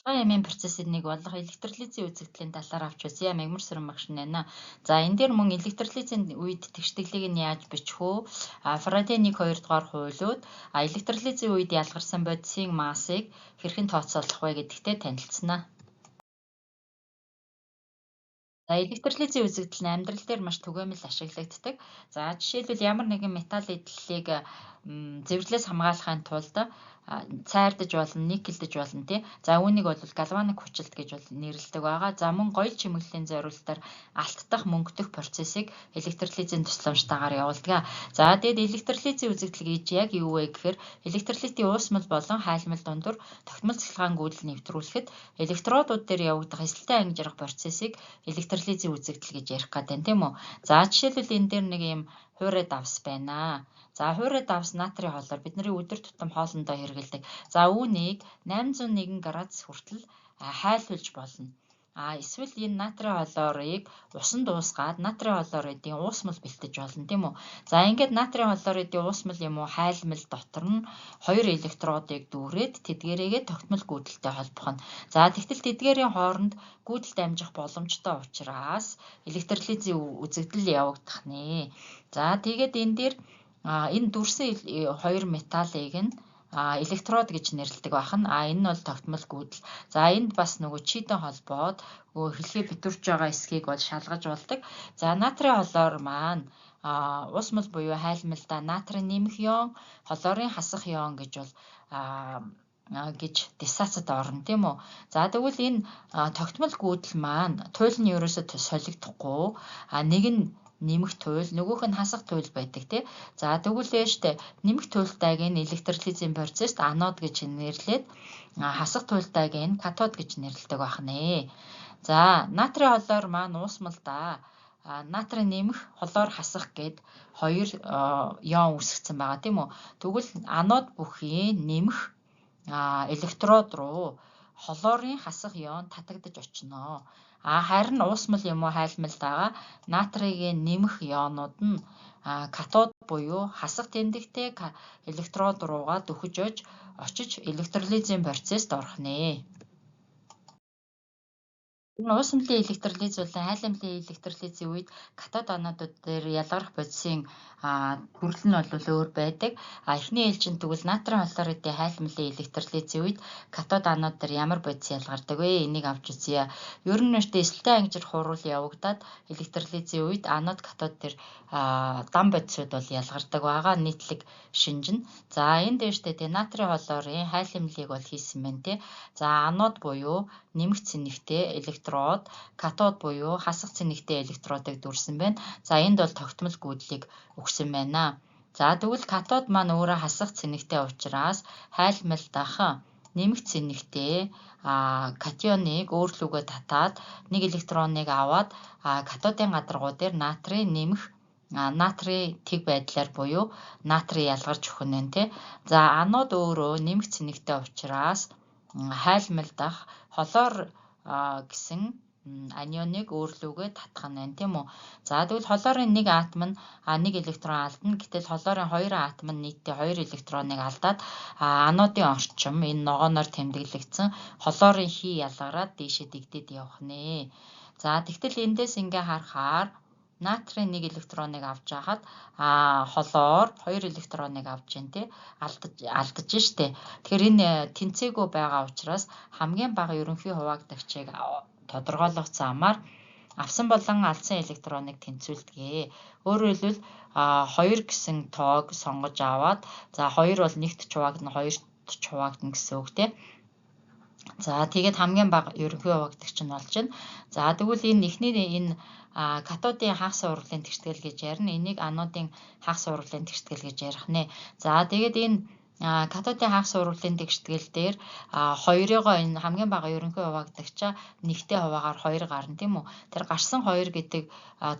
Ямын процессын нэг болох электролизийн үзэгдлийн талаар авч үзье. Мягмар сүрэн багш байна. За энэ дээр мөн электролизийн үед тэгшдэглийг нь яаж бичих вэ? Фарадей 1-2 дугаар хуулиуд электролизийн үед ялгарсан бодисын массыг хэрхэн тооцоолох вэ гэдэгтээ танилцсанаа. За электролизийн үзэгдэл нь амьдрал дээр маш түгээмэл ашиглагддаг. За жишээлбэл ямар нэгэн металл эдлэлийг зэвэрлээс хамгаалахын тулд цайрдаж болно, никелдэж болно тий. За үүнийг бол галваник хүчилт гэж бол нэрлэдэг байгаа. За мөн гоёл чимэглэлийн зориулалтаар алтдах, мөнгөдөх процессыг электролизийн тусламжтайгаар явуулдаг. За тэгэд электролизийн үзэгдэл гэж яг юу вэ гэхээр электролитийн уусмал болон хайлмал дундуур тогтмол цахилгаангүйдэл нэвтрүүлэхэд электродууд дээр явагдах эсэлтэй ангижрах процессыг электролизийн үзэгдэл гэж ярих гэдэг тийм үү. За жишээлбэл энэ дээр нэг юм хуурай давс байна. За хуурай давс натрийн хоолоор бидний өдөр тутам хоолндоо хэрэглэдэг. За үүнийг 801 градус хүртэл хайлуулж болно. Эсвэл энэ натрийн хлорыг усанд уусгаад натрийн хлоридын уусмал бэлтэж болно тийм үү. За ингээд натрийн хлоридын уусмал юм уу хайлмал дотор нь 2 электродыг дүүрээд тэдгээрээ тогтмол гүйдэлтэй холбох нь. За тэгтэл тэдгээрийн хооронд гүйдэлд амжих боломжтой учраас электролизийн үзэгдэл явагдах нэ. За тэгээд энэ дээр энэ дүрсэн 2 металлыг нь электрод гэж нэрлэдэг бахан. Энэ нь бол тогтмол гүйдэл. За энд бас нөгөө чийдэн холбоод хэлхээ битүүрч байгаа эсхийг бол шалгаж болдог. За натрийн хлор маань уусмал буюу хайлмалда натрийн нэмэх ион, хлорын хасах ион гэж бол гэж диссацад орно тийм үү. За тэгвэл энэ тогтмол гүйдэл маань туйл нь ерөөсөө солигдохгүй. Нэг нь нэмэх туйл, нөгөөх нь хасах туйл байдаг тий. За тэгвэл штэ нэмэх туйлтайг нь электролизийн процесст анод гэж нэрлээд хасах туйлтайг нь катод гэж нэрлэдэг байх нэ. За натрийн хлор маань уусмалда натрийн нэмэх, хлор хасах гэд 2 ион үүсгэсэн байгаа тийм үү. Тэгвэл анод бүхий нэмэх электрод руу хлорын хасах ион татагдаж очино. Харин уусмал юм уу хайлмалдаага натрийн нэмэх ионууд нь катод буюу хасах тэмдэгтэй электрод руугаа дөхөж очиж электролизийн процесст орох нэ. Уусмлын электролиз болон хайлмлын электролизийн үед катод анодууд дээр ялгарх бодисын төрөл нь бол өөр байдаг. Эхний ээлжинд тэгвэл натрийн хлоридын хайлмлын электролизийн үед катод анод дээр ямар бодис ялгардаг вэ? Энийг авч үзье. Ер нь эсэлтэй ангижир хуруул явагдаад электролизийн үед анод катод дээр дан бодисууд бол ялгардаг байгаа. Нийтлэг шинжин. За энэ дэжтэй тэ натрийн хлорын хайлмлыг бол хийсэн байна тий. За анод буюу нэмэх цэнэгтэй электрод, катод буюу хасах цэнэгтэй электродыг дүрсэн байна. За энд бол тогтмол гүйдлийг өгсөн байна. За тэгвэл катод маань өөрөө хасах цэнэгтэй учраас хайлмалдах нэмэх цэнэгтэй катионыг өөрлөгөө татаад нэг электроныг аваад катодын гадаргуу дээр натрийн нэмэх натрийн тэг байдлаар буюу натрийг ялгарч өгөх нь тий. За анод өөрөө нэмэх цэнэгтэй учраас хайлмалдах хлор гэсэн анионыг өөрлөгөө татах нь байна тийм үү. За тэгвэл хлорын нэг атом нь нэг электрон алдна. Гэтэл хлорын 2 атом нь нийтдээ 2 электроныг алдаад анодын орчим энэ ногооноор тэмдэглэгдсэн хлорын хий ялгараад дээшээ дэгдээд явах нэ. За тэгтэл эндээс ингээ харахаар натрийн 1 электроныг авч яхад хлор 2 электроныг авч जैन тий алдаж штэ. Тэгэхээр энэ тэнцээгүй байгаа учраас хамгийн бага ерөнхий хуваагдагчийг тодорхойлох замаар авсан болон алдсан электроныг тэнцвүүлдэг. Өөрөөр хэлбэл 2 гэсэн тоог сонгож аваад за 2 бол нэгт ч хуваагдана, 2-т ч хуваагдана гэсэн үг тий. За тэгээд хамгийн бага ерөнхий хуваагдагч нь болж байна. За тэгвэл энэ эхний энэ катодын хагас урвалын тэгштгэл гэж ярина. Энийг анодын хагас урвалын тэгштгэл гэж ярих нэ. За тэгээд энэ катодын хагас урвалын тэгштгэл дээр 2-ыгоо энэ хамгийн бага ерөнхий хуваагдагчаа нэгтэй хуваагаар 2 гарна тийм үү. Тэр гарсан 2 гэдэг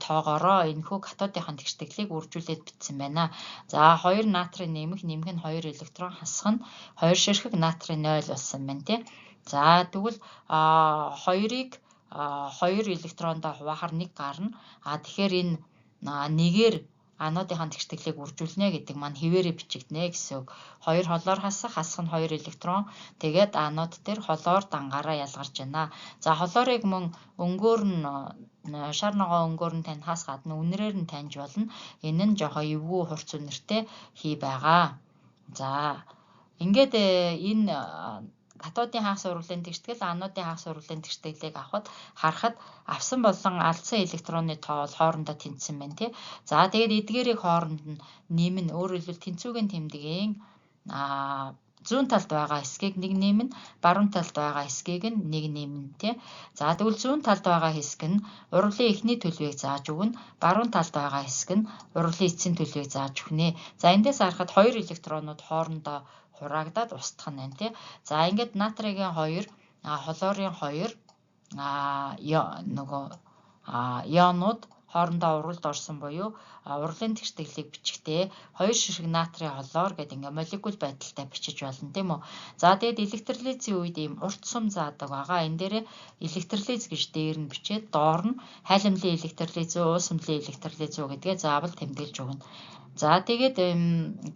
тоогоороо энэхүү катодынхаа тэгштэглийг үржүүлээд бичсэн байна. За 2 натрийн нэмэх нь 2 электрон хасах нь 2 ширхэг натрийн 0 болсон байна тий. За тэгвэл 2-ыг 2 электрондоо хуваахаар 1 гарна. Тэгэхээр энэ нэгээр анодынхаа тэгштэглийг үржүүлнэ гэдэг маань хэвээрээ бичигднэ гэсэн үг. 2 холоор хасах нь 2 электрон. Тэгээд анод дээр холоор дангаараа ялгарч байна. За холоорыг мөн өнгөөр нь шар ногоо өнгөөр нь танихаас гадна үнрээр нь таньж болно. Энэ нь жоохон эвгүй хурц үнэртэй хий байгаа. За ингээд энэ катодын хагас урлын тэгштгэл, анодын хагас урлын тэгштэглийг харахад авсан болон алдсан электроны тоо хоорондоо тэнцсэн байна тий. За тэгээд эдгээрийг хооронд нь нэмнэ. Өөрөөр хэлбэл тэнцвүүгийн тэмдгийн зүүн талд байгаа хэсгийг нэг нэмнэ, баруун талд байгаа хэсгийг нэг нэмнэ тий. За тэгвэл зүүн талд байгаа хэсэг нь урлын эхний төлөвийг зааж өгнө, баруун талд байгаа хэсэг нь урлын эцсийн төлөвийг зааж өгнө. За эндээс харахад 2 электронууд хоорондоо хураагдаад устгах нь байна тий. За ингээд натригийн 2, хлорийн 2 ионууд хоорондоо уралд орсон буюу урлын тэгштэглийг бичихтэй 2 ширхэг натрийн хлор гэдэг ингээ молекул байдалтай бичиж болно тийм үү. За тэгээд электролизийн үед ийм урт сум заадаг байгаа. Энэ дээр электролиз гэж дээр нь бичээд доор нь хайлмлын электролиз үү, уусмлын электролиз үү гэдгээ заавал тэмдэглэж өгнө. За тэгээд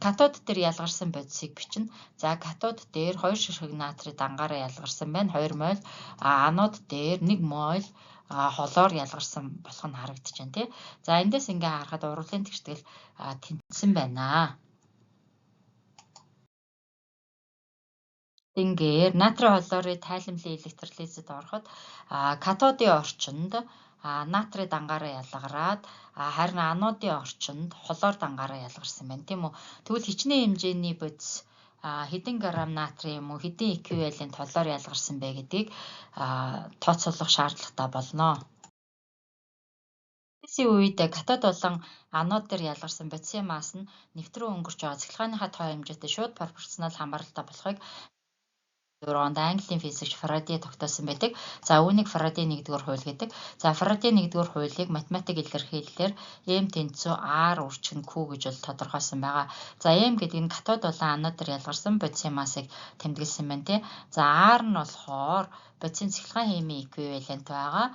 катод дээр ялгарсан бодисыг бичнэ. За катод дээр 2 ширхэг натрий дангаараа ялгарсан байна 2 моль. Анод дээр 1 моль холоор ялгарсан болох нь харагдаж байна тий. За эндээс ингээ харахад урлын тэгштгэл тэнцсэн байна. Ингээд натрий хлорид тайлмлын электролизэд ороход катодын орчинд натрий дангаараа ялгараад харин анодын орчинд хлор дангаараа ялгарсан байна тийм үү. Тэгвэл хичнээн хэмжээний бодис хэдэн грамм натрий юм уу хэдэн эквивалент хлор ялгарсан бэ гэдгийг тооцоолох шаардлагатай болно. Бодисын үед катод болон анод дээр ялгарсан бодисын масс нь нэвт рүү өнгөрч байгаа цахилгааныхаа тоо хэмжээтэй шууд пропорционал хамааралтай болохыг онд Английн физикч Фарадей тогтоосон байдаг. За үүнийг Фарадей 1-р хууль гэдэг. За Фарадей 1-р хуулийг математик илэрхийлэлээр m тэнцүү r үржих нь q гэж бол тодорхойлсон байгаа. За m гэдэг нь катод болон анод дээр ялгарсан бодисын массыг тэмдэглэсэн байна тий. За r нь болохоор бодисын цахилгаан хэмийн эквивалент байгаа.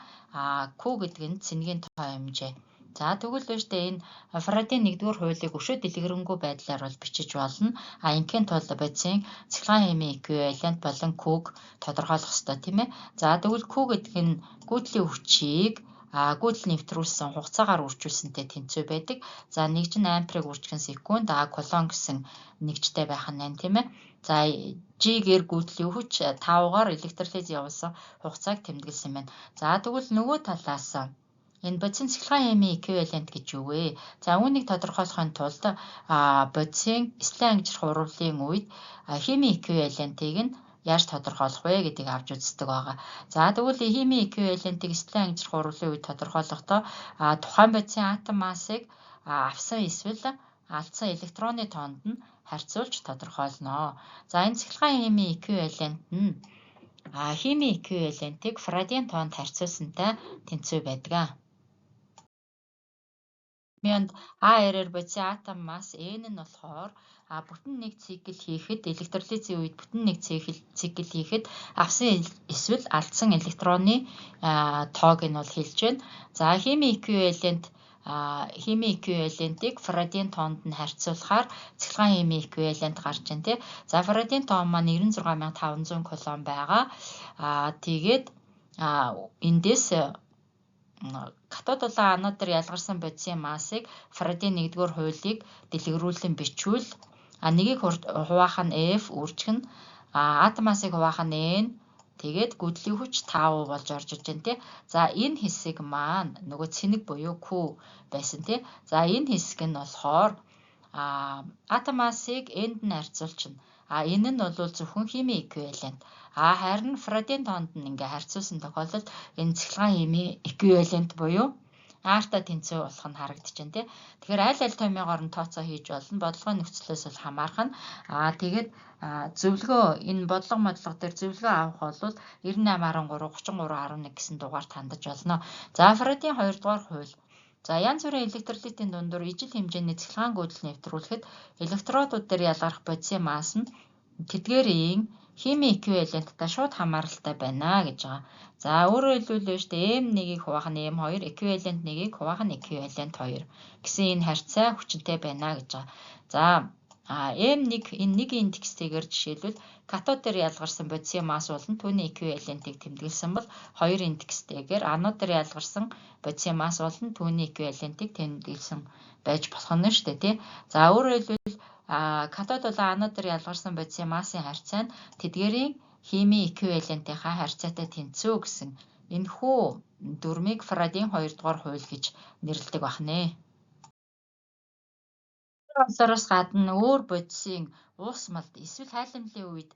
Q гэдэг нь цэнгийн тоо хэмжээ. За тэгвэл үүштэй энэ Фарадей 1-р хуулийг өшөө дэлгэрэнгүй байдлаар бол бичиж болно. Ингийн тулд бодисын цахилгаан хэмийн эквивалент болон Q-г тодорхойлох ёстой тийм ээ. За тэгвэл Q гэдэг нь гүйдлийн хүчийг гүйдэл нэвтрүүлсэн хугацаагаар үржүүлсэнтэй тэнцүү байдаг. За нэгж нь амперыг үржихэн секунд, кулон гэсэн нэгжтэй байх нь байна тийм ээ. За G-гээр гүйдлийн хүч 5-гаар электролиз явуулсан хугацааг тэмдэглэсэн байна. За тэгвэл нөгөө талаас энэ бодисын цахилгаан хэмийн эквивалент гэж юу вэ? За үүнийг тодорхойлохын тулд бодисын эслэн ангижрах урлын үед хэмийн эквивалентийг нь яаж тодорхойлох вэ гэдгийг авч үздэг байгаа. За тэгвэл хэмийн эквивалентийг эслэн ангижрах урлын үед тодорхойлохдоо тухайн бодисын атом массыг авсан эсвэл алдсан электроны тоонд нь харьцуулж тодорхойлно. За энэ цахилгаан хэмийн эквивалент нь хэмийн эквивалентийг Фарадейн тоонд харьцуулсантай тэнцүү байдаг. Мянд А2-оор бодисын атом масс n нь болохоор бүтэн нэг цикл хийхэд электролизийн үед бүтэн нэг цикл хийхэд авсан эсвэл алдсан электроны тоог нь бол хэлж байна. За хэмийн эквивалентийг Фарадейн тоонд нь харьцуулахаар цахилгаан хэмийн эквивалент гарч байна тий. За Фарадейн тоо маань 96500 кулон байгаа. Тэгээд эндээс катод болон анод дээр ялгарсан бодисын массыг Фарадей 1-р хуулийг дэлгэрүүлэн бичвэл нэгийг хуваах нь F үржих нь атом массыг хуваах нь N тэгээд гүйдлийн хүч 5 болж орж иж байна тий. За энэ хэсэг маань нөгөө цэнэг буюу Q байсан тий. За энэ хэсэг нь болохоор атом массыг N-д нь харьцуулчихна. Энэ нь бол зөвхөн хэмийн эквивалент. Харин Фарадейн тоонд нь ингээ харьцуулсан тохиолдолд энэ цахилгаан хэмийн эквивалент буюу R-та тэнцүү болох нь харагдаж байна тий. Тэгэхээр аль томьёогоор нь тооцоо хийж болно. Бодлогын нөхцлөөс бол хамаарх нь. Тэгээд зөвлөгөө энэ бодлого дээр зөвлөгөө авах бол 9813 3311 гэсэн дугаарт хандаж болно. За Фарадейн 2-р хууль. За янз бүрийн электролитийн дундуур ижил хэмжээний цахилгаан гүйдэл нэвтрүүлэхэд электродууд дээр ялгарх бодисын масс нь тэдгээрийн химийн эквиваленттай шууд хамааралтай байна гэж байгаа. За өөрөөр хэлбэл шүү дээ M1-ийг хуваах нь M2, эквивалент 1-ийг хуваах нь эквивалент 2 гэсэн энэ харьцаа хүчинтэй байна гэж байгаа. За M1 энэ нэг индекстэйгээр жишээлбэл катод дээр ялгарсан бодисын масс болон түүний эквивалентийг тэмдэглэсэн бол 2 индекстэйгээр анод дээр ялгарсан бодисын масс болон түүний эквивалентийг тэмдэглэсэн байж болох нь шүү дээ тий. За өөрөөр хэлбэл катод болон анод дээр ялгарсан бодисын массын харьцаа нь тэдгээрийн химийн эквивалентийнхаа харьцаатай тэнцүү гэсэн энэхүү дүрмийг Фарадийн 2 дугаар хууль гэж нэрлэдэг байна. Онцлогоос гадна өөр бодисын уус малд эсвэл хайлмлын үед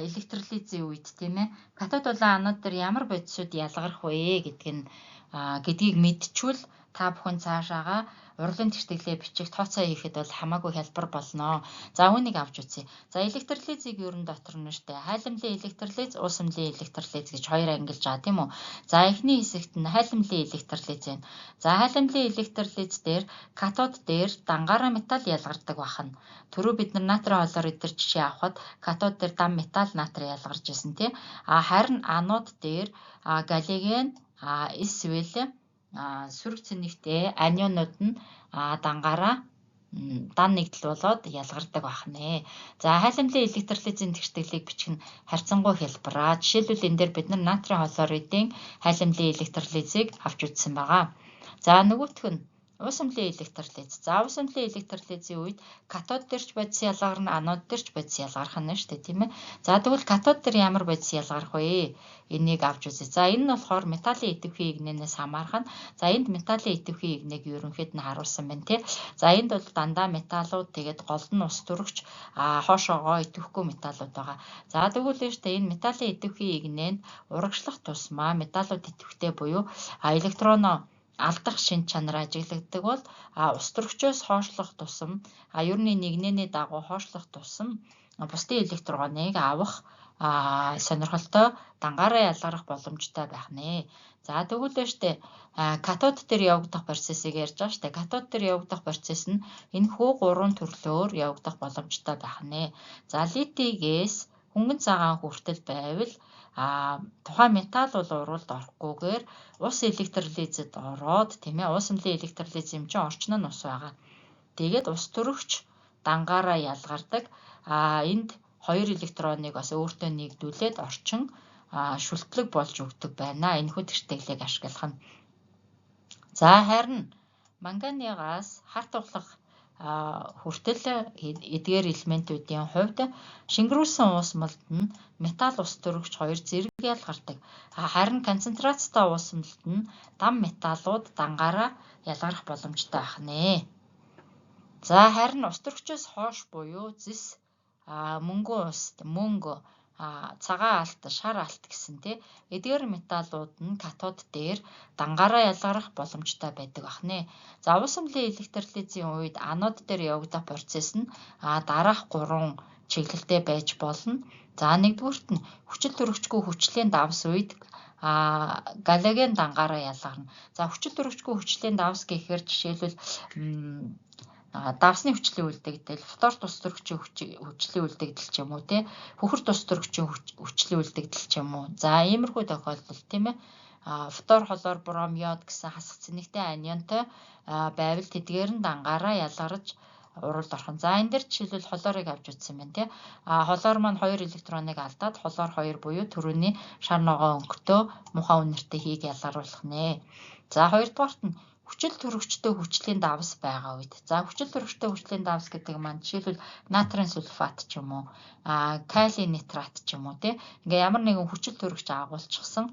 электролизийн үед тийм ээ катод болон анод дээр ямар бодисууд ялгарх вэ гэдгийг мэдчихвэл та бүхэн цаашаага урлагийн тэгштэглээ бичих тооцоо хийхэд бол хамаагүй хялбар болно. За үүнийг авч үзье. За электролизийг ерөн дотор нь штэ хайлмлын электролиз, уусмлын электролиз гэж хоёр ангилж байгаа тийм үү. За эхний хэсэгт нь хайлмлын электролиз байна. За хайлмлын электролиз дээр катод дээр дангаараа металл ялгардаг бахна. Түрүү бид нар натрийн холоор эдгээр жишээ авахад катод дээр дан металл натрий ялгарч байсан тийм. Харин анод дээр галлиген эсвэл сүрэг цэнэгтэй анионууд нь дангаараа дан нэгдэл болоод ялгардаг байна. За хайлмлын электролизийн тэгштэглийг бичих нь харьцангуй хялбараа. Жишээлбэл энэ дээр бид нар натрийн хлоридын хайлмлын электролизийг авч үзсэн байгаа. За нөгөөх нь уусмлын электролиз. За уусмлын электролизийн үед катод дээрч бодис ялгарна, анод дээрч бодис ялгарх нь шүү дээ, тийм ээ. За тэгвэл катод дээр ямар бодис ялгарх вэ? Энийг авч үзье. За энэ нь болохоор металлын идэвхий игнэнээс хамаарх нь. За энд металлын идэвхий игнийг ерөнхийд нь харуулсан байна, тий. За энд бол дандаа металлууд тэгээд гол нь ус төрөгч хоошоогоо идэвхгүй металлууд байгаа. За тэгвэл шүү дээ энэ металлын идэвхий игнэнд урагшлах тусмаа металлууд идэвхтэй буюу электроноо алдах шин чанар ажиглагддаг бол ус төрөгчөөс хоошлох тусам ер нь нэгнээний дагуу хоошлох тусам бусдын электроныг авах сонирхолтой дангаараа ялгарах боломжтой байх нэ. За тэгвэл штэ катод дээр явагдах процессыг ярьж байгаа штэ. Катод дээр явагдах процесс нь энэхүү 3 төрлөөр явагдах боломжтой байх нэ. За литийгээс хөнгөн цагаан хүртэл байвал тухайн металл бол уралд орохгүйгээр ус электролизэд ороод тийм ээ уусмлын электролиз юм чинь орчин нь ус байгаа. Тэгээд ус төрөгч дангаараа ялгардаг. Энд 2 электроныг бас өөртөө нэгдүүлээд орчин шүлтлэг болж өгдөг байна. Энэхүү тэгштэглийг ашиглах нь. За харин манганегаас харт ухлах хүртэл эдгээр элементүүдийн хувьд шингэрүүлсэн уус малд нь металл ус төрөгч хоёр зэрэг ялгардаг. Харин концентрацтай уус малд нь дан металлууд дангаараа ялгарах боломжтой байх нэ. За харин ус төрөгчөөс хойш буюу зис мөнгө уст, мөнгө цагаан алт, шар алт гэсэн тий эдгээр металлууд нь катод дээр дангаараа ялгарах боломжтой байдаг бахнэ. За уусмлын электролизийн үед анод дээр явагдах процесс нь дараах 3 чиглэлтэй байж болно. За нэгдүгüүрт нь хүчил төрөгчгүй хүчлийн давс үед галлиген дангаараа ялгарна. За хүчил төрөгчгүй хүчлийн давс гэхээр жишээлбэл давсны хүчлийн үлдэгдэл, фтор тус төрөгчийн хүчлийн үлдэгдэл ч юм уу тий, хөхөр тус төрөгчийн хүчлийн үлдэгдэл ч юм уу. За иймэрхүү тохиолдолд тийм ээ фтор холоор бром йод гэсэн хасах цэнэгтэй анионтой байвал тэдгээр нь дангаараа ялгарч уралд орхон. За энэ дээр жишээлбэл холоорыг авч үзсэн байна тий. Холоор маань 2 электроныг алдаад холоор 2 буюу түрүүний шар ногоо өнгөтэй муухай үнэртэй хийг ялгаруулах нэ. За хоёрдугаарт нь хүчил төрөгчтэй хүчлийн давс байгаа үед. За хүчил төрөгчтэй хүчлийн давс гэдэг маань жишээлбэл натрийн сульфат ч юм уу, калий нитрат ч юм уу тий. Ингээ ямар нэгэн хүчил төрөгч агуулчихсан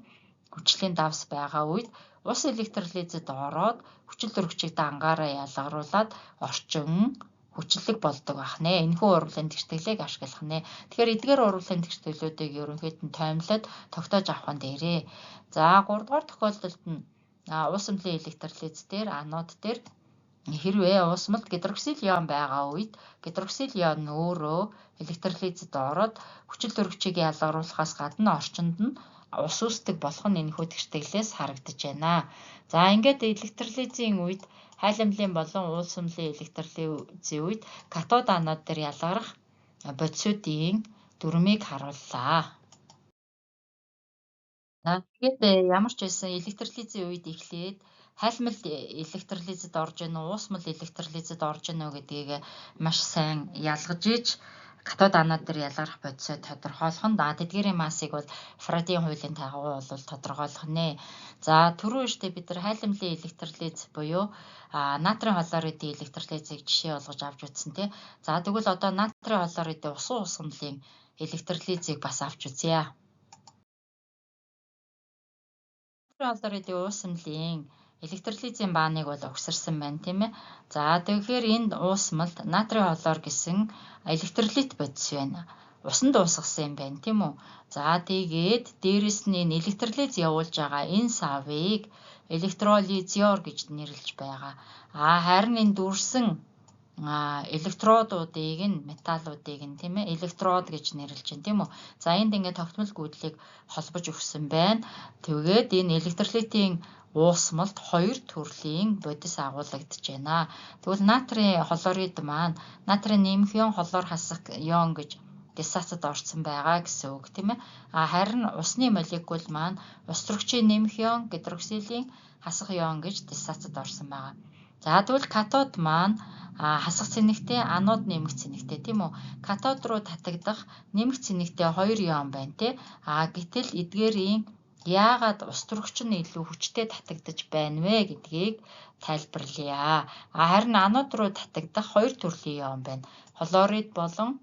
хүчлийн давс байгаа үед ус электролизэд ороод хүчил төрөгчийг дангаараа ялгаруулад орчин хүчлэг болдог бахнэ. Энэхүү урвалын тэгштэглийг ашиглах нэ. Тэгэхээр эдгээр урвалын тэгштэглүүдийг ерөнхийд нь тоомлоод тогтоож авах нь дээрээ. За 3 дугаар тохиолдолд нь уусмлын электролиз дээр анод дээр хэрвээ уусмалд гидроксил ион байгаа үед гидроксил ион өөрөө электролизэд ороод хүчил төрөгчийг ялгаруулахаас гадна орчинд нь ус үүсдэг болох нь энэхүү тэгштэглээс харагдаж байна. За ингээд электролизийн үед хайлмлын болон уусмлын электролизийн үед катод анод дээр ялгарах бодисуудын дүрмийг харууллаа. За тэгээд ямар ч байсан электролизийн үед эхлээд хайлтмал электролизэд орж ийн үү, уусмал электролизэд орж ийн үү гэдгийг маш сайн ялгаж иж катод анод дээр ялгарх бодисоо тодорхойлох нь. Тэдгээрийн массыг бол Фарадийн хуулийн дагуу бол тодорхойлох нэ. За түрүү штэ бид нар хайлтмалын электролиз буюу натрийн хлоридын электролизийг жишээ олгож авч үзсэн тий. За тэгвэл одоо натрийн хлоридын усан усгамлын электролизийг бас авч үзье. Натрийн хлоридын уусмлын электролизийн бааныг бол угсарсан байна тийм ээ. За тэгэхээр энд уусмалд натрийн хлор гэсэн электролит бодис байна. Усанд уусгасан юм байна тийм үү. За тэгээд дээрэс нь энэ электролиз явуулж байгаа энэ савыг электролизиор гэж нэрлэж байгаа. Харин энэ дүрсэн электродуудыг нь металлуудыг нь тийм ээ электрод гэж нэрлэж байна тийм үү. За энд ингээд тогтмол гүйдлийг холбож өгсөн байна. Тэгээд энэ электролитийн уусмалд хоёр төрлийн бодис агуулгадж байна. Тэгвэл натрийн хлорид маань натрийн нэмэх ион хлор хасах ион гэж диссацид орсон байгаа гэсэн үг тийм ээ. Харин усны молекул маань ус төрөгчийн нэмэх ион гидроксилийн хасах ион гэж диссацид орсон байгаа. За тэгвэл катод маань хасах цэнэгтэй, анод нэмэх цэнэгтэй тийм үү. Катод руу татагдах нэмэх цэнэгтэй 2 ион байна тий. Гэтэл эдгээрийн яагаад ус төрөгч нь илүү хүчтэй татагдаж байна вэ гэдгийг тайлбарлая. Харин анод руу татагдах 2 төрлийн ион байна. Хлорид болон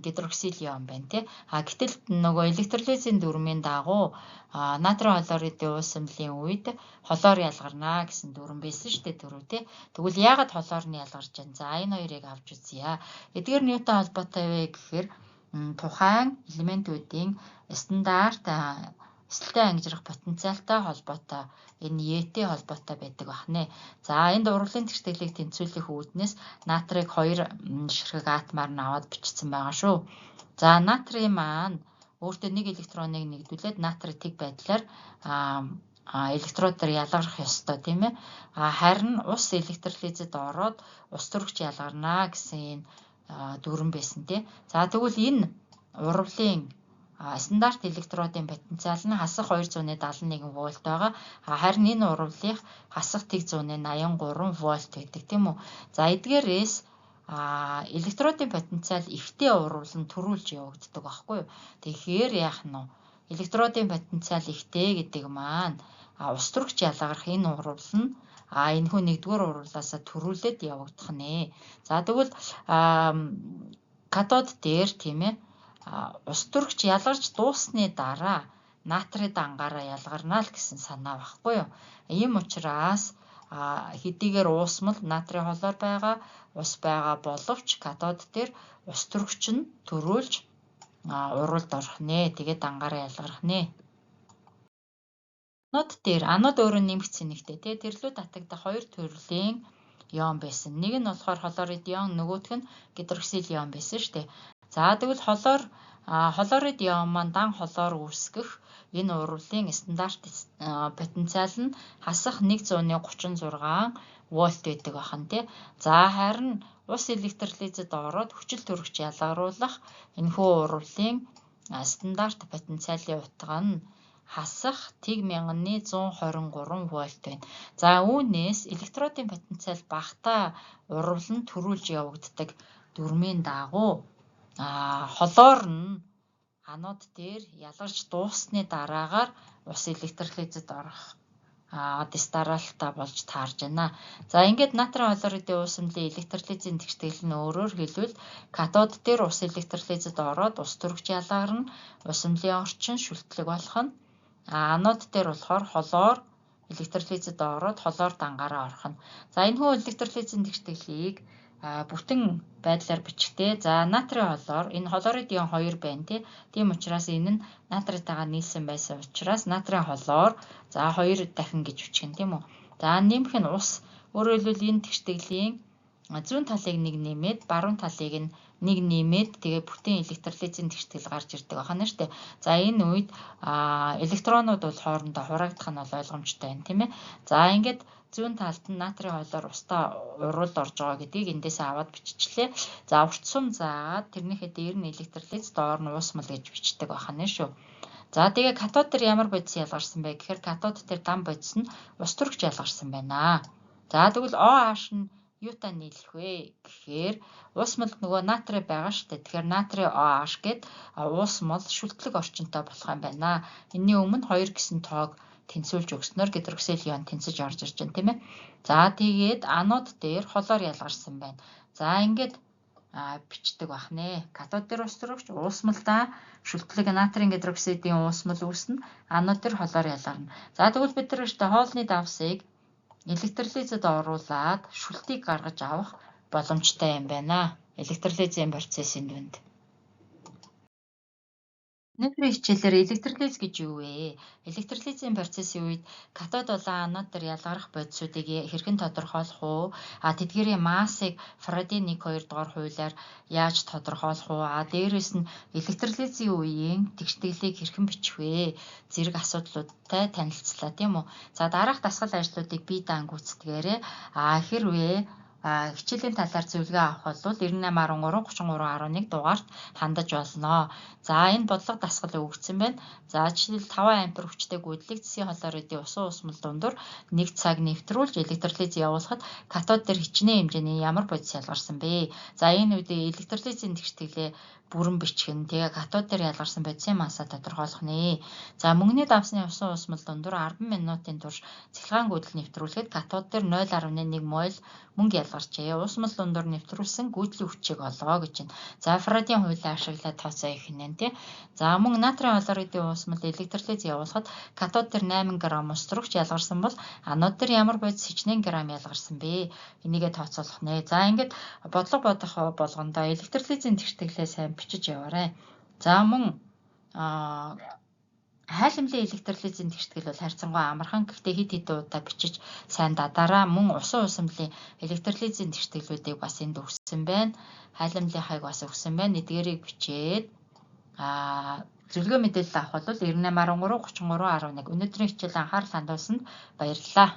гидроксил ион байна тий. Гэтэл нөгөө электролизийн дүрмийн дагуу натрийн хлоридын уусмлын үед хлор ялгарна гэсэн дүрм байсан шүү дээ түрүү тий. Тэгвэл яагаад хлор нь ялгарч байна? За энэ хоёрыг авч үзье. Эдгээр нь юутай холбоотой вэ гэхээр тухайн элементүүдийн стандарт эсэлтэй ангижрах потенциалтай холбоотой энэ Е-тэй холбоотой байдаг бахнэ. За энд урвалын тэгштэглийг тэнцвүүлэх үүднээс натрийг 2 ширхэг атомаар нь аваад бичсэн байгаа шүү. За натрий маань өөртөө нэг электроныг нэгдүүлээд натрий тэг байдлаар электродоор ялгарх ёстой тийм ээ. Харин ус электролизэд ороод ус төрөгч ялгарна гэсэн энэ дүрм байсан тий. За тэгвэл энэ урвалын стандарт электродын потенциал нь хасах 271 вольт байгаа. Харин энэ урвалынх хасах тэг 183 вольт байдаг тийм үү. За эдгээрээс электродын потенциал ихтэй урвал нь төрүүлж явагддаг байхгүй юу. Тэгэхээр яах нь вэ? Электродын потенциал ихтэй гэдэг маань ус төрөгч ялгарх энэ урвал нь энэхүү нэгдүгээр урвалаас төрүүлээд явагдах нэ. За тэгвэл катод дээр тийм ээ ус төрөгч ялгарч дуусны дараа натрид ангаараа ялгарна л гэсэн санаа багхгүй юу. Ийм учраас хэдийгээр уусмал натрийн хлор байгаа, ус байгаа боловч катод дээр ус төрөгч нь төрүүлж урвалд орох нэ. Тэгээд ангаараа ялгарх нэ. Анод дээр анод өөрөө нэмэх цэнэгтэй тий. Тэрлүү татагдах 2 төрлийн ион байсан. Нэг нь болохоор хлорид ион, нөгөөх нь гидроксил ион байсан шүү дээ. За тэгвэл хлорид ион маань дан хлор үүсгэх энэ урвалын стандарт потенциал нь хасах 136 вольт байдаг бахан тий. За харин ус электролизэд ороод хүчил төрөгч ялгаруулах энэхүү урвалын стандарт потенциалын утга нь хасах тэг 1123 вольт байна. За үүнээс электродын потенциал багтаа урвал нь төрүүлж явагддаг дүрмийн дагуу хлор нь анод дээр ялгарч дуусны дараагаар ус электролизэд орох дистаралтай болж таарж байна. За ингээд натрийн хлоридын уусмлын электролизийн тэгштгэл нь өөрөөр хэлбэл катод дээр ус электролизэд ороод ус төрөгч ялгарна, уусмлын орчин шүлтлэг болох нь анод дээр болохоор хлор электролизэд ороод хлор дангаараа орох нь. За энэхүү электролизийн тэгштэглийг бүтэн байдлаар бичихтэй. За натрийн хлор энэ хлорид ион 2 байна тий. Тийм учраас энэ нь натритайгаа нийлсэн байсан учраас натрийн хлор за 2 дахин гэж бичгэн тийм үү. За нэмэх нь ус. Өөрөөр хэлбэл энэ тэгштгэлийн зүүн талыг нэг нэмээд баруун талыг нь нэг нэмээд тэгээ бүтэн электролизийн тэгштгэл гарч ирдэг байна шүү дээ. За энэ үед электронууд бол хоорондоо хураагдах нь бол ойлгомжтой байна, тийм ээ. За ингээд зүүн талд нь натрийн хоолоор устаа уруулд орж байгаа гэдгийг эндээс аваад биччихлээ. За урт сум заагаад тэрнийхээ дээр нь электролиз, доор нь уусмал гэж бичдэг байна шүү. За тэгээ катод дээр ямар бодис ялгарсан бэ гэхээр катод дээр дан бодис нь ус төрөгч ялгарсан байна. За тэгвэл OH нь юутай нийлэх вэ гэхээр уусмал нөгөө натрий байгаа шүү дээ. Тэгэхээр натрий OH гээд уусмал шүлтлэг орчинтой болох юм байна. Энийн өмнө 2 гэсэн тоог тэнцвүүлж өгснөөр гидроксил ион тэнцэж орж ирж байна, тийм ээ. За тэгээд анод дээр холоор ялгарсан байна. За ингээд бичдэг бахнэ. Катод дээр ус төрөгч уусмалдаа шүлтлэг натрийн гидроксидын уусмал үүснэ. Анод дээр холоор ялгарна. За тэгвэл бид нар өөртөө хоолны давсыг электролизэд оруулаад шүлтгийг гаргаж авах боломжтой юм байна. Электролизийн процессын дүнд. Өнөөдрийн хичээлээр электролиз гэж юу вэ? Электролизийн процессын үед катод болон анод дээр ялгарх бодисуудыг хэрхэн тодорхойлох уу? Тэдгээрийн массыг Фарадийн 1-2 дугаар хуулиар яаж тодорхойлох уу? Дээрээс нь электролизийн үеийн тэгштэглийг хэрхэн бичих вэ? Зэрэг асуудлуудтай танилцлаа, тийм үү? За дараах дасгал ажлуудыг бие даан гүйцэтгэгээрэй. Хэрвээ хичээлийн талаар зөвлөгөө авах бол 9813 3311 дугаарт хандаж болно. За энэ бодлого дасгал өгөгдсөн байна. За жишээл 5 ампер хүчтэй гүйдлийг цэсийн холооридын усан уусмал дундуур 1 цаг нэвтрүүлж электролиз явуулахад катод дээр хичнээн хэмжээний ямар бодис ялгарсан бэ? За энэ үед электролизийн тэгштэглээ бүрэн бичих нь тэгээ катод дээр ялгарсан бодисын массаа тодорхойлох нэ. За мөнгөний давсны усан уусмал дундуур 10 минутын турш цахилгаан гүйдэл нэвтрүүлэхэд катод дээр 0.1 мол мөнгө ялгарчээ. Уусмал дундуур нэвтрүүлсэн гүйдлийн хүчийг олгоо гэж байна. За Фарадийн хуулийг ашиглаад тооцоо их нэ, тий. За мөн натрийн хлоридын уусмал электролиз явуулахад катод дээр 8 г ус төрөгч ялгарсан бол анод дээр ямар бодис хичнээн грамм ялгарсан бэ? Энийгээ тооцоолох нэ. За ингээд бодлого бодох болгондоо электролизийн тэгштэглээ сайн бичиж яваарай. За мөн хайлмлын электролизийн тэгштгэл бол харьцангуй амархан. Гэхдээ хэд хэдэн удаа бичиж сайн дадаараа. Мөн усан уусмлын электролизийн тэгштэглүүдийг бас энд өгсөн байна. Хайлмлын хайг бас өгсөн байна. Эдгээрийг бичээд зөвлөгөө мэдээлэл авах бол 9813 3311 өнөөдрийн хичээл анхаарал хандуулсанд баярлалаа.